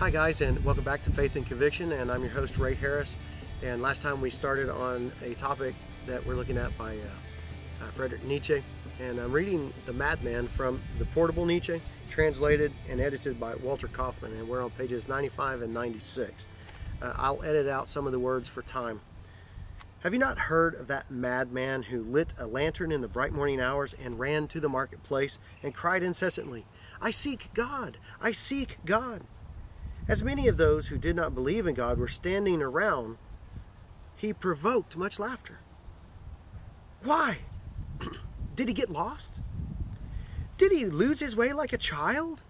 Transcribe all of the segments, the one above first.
Hi guys, and welcome back to Faith and Conviction, and I'm your host Ray Harris. And last time we started on a topic that we're looking at by Friedrich Nietzsche, and I'm reading The Madman from the Portable Nietzsche, translated and edited by Walter Kaufman, and we're on pages 95 and 96. I'll edit out some of the words for time. Have you not heard of that madman who lit a lantern in the bright morning hours and ran to the marketplace and cried incessantly, "I seek God! I seek God!" As many of those who did not believe in God were standing around, he provoked much laughter. Why? Did he get lost? Did he lose his way like a child?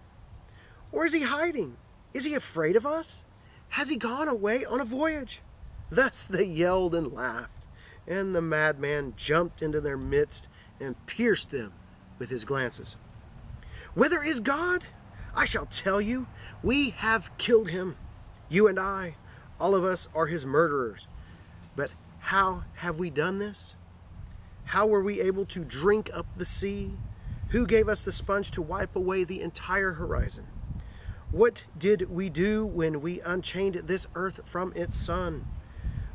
Or is he hiding? Is he afraid of us? Has he gone away on a voyage? Thus they yelled and laughed, and the madman jumped into their midst and pierced them with his glances. "Whither is God? I shall tell you. We have killed him. You and I, all of us are his murderers. But how have we done this? How were we able to drink up the sea? Who gave us the sponge to wipe away the entire horizon? What did we do when we unchained this earth from its sun?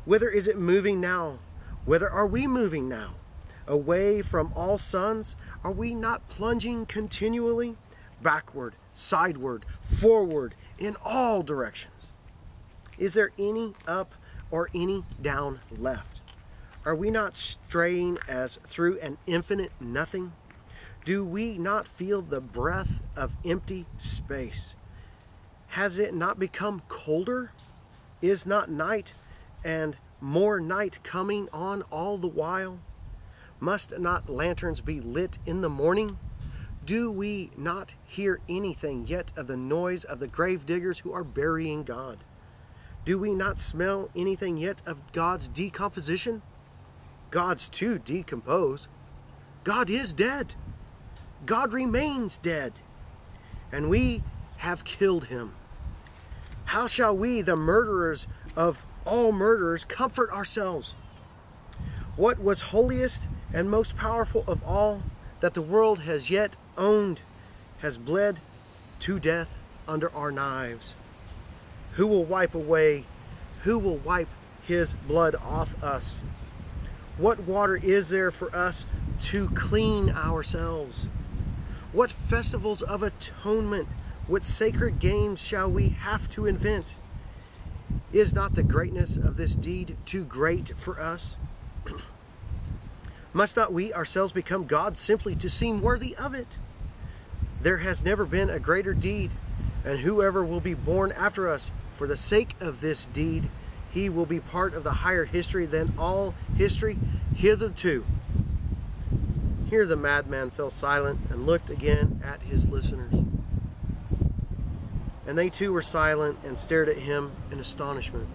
Whither is it moving now? Whither are we moving now? Away from all suns? Are we not plunging continually? Backward, sideward, forward, in all directions. Is there any up or any down left? Are we not straying as through an infinite nothing? Do we not feel the breath of empty space? Has it not become colder? Is not night and more night coming on all the while? Must not lanterns be lit in the morning? Do we not hear anything yet of the noise of the grave diggers who are burying God? Do we not smell anything yet of God's decomposition? Gods too decompose. God is dead. God remains dead. And we have killed him. How shall we, the murderers of all murderers, comfort ourselves? What was holiest and most powerful of all that the world has yet owned has bled to death under our knives. Who will wipe his blood off us? What water is there for us to clean ourselves? What festivals of atonement, what sacred games shall we have to invent? Is not the greatness of this deed too great for us? Must not we ourselves become gods simply to seem worthy of it? There has never been a greater deed, and whoever will be born after us, for the sake of this deed, he will be part of the higher history than all history hitherto. Here the madman fell silent and looked again at his listeners. And they too were silent and stared at him in astonishment.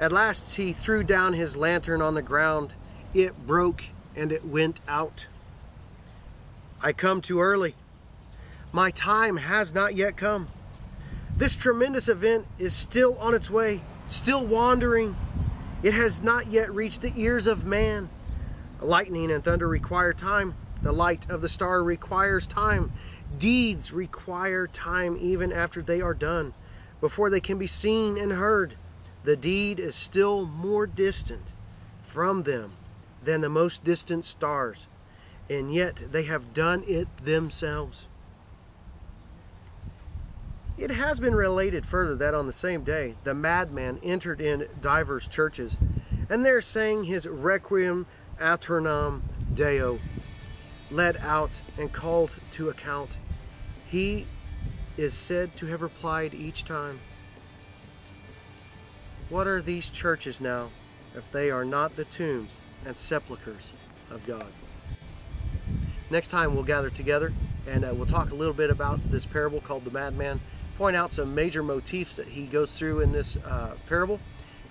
At last he threw down his lantern on the ground. It broke and it went out. I come too early. My time has not yet come. This tremendous event is still on its way, still wandering. It has not yet reached the ears of man. Lightning and thunder require time. The light of the star requires time. Deeds require time even after they are done, before they can be seen and heard. The deed is still more distant from them than the most distant stars, and yet they have done it themselves. It has been related further that on the same day the madman entered in divers churches, and there sang his Requiem aeternam Deo, led out and called to account. He is said to have replied each time, "What are these churches now, if they are not the tombs and sepulchres of God?" Next time we'll gather together and we'll talk a little bit about this parable called The Madman, point out some major motifs that he goes through in this parable,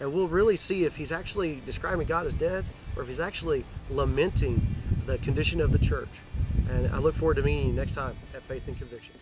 and we'll really see if he's actually describing God as dead or if he's actually lamenting the condition of the church. And I look forward to meeting you next time at Faith and Conviction.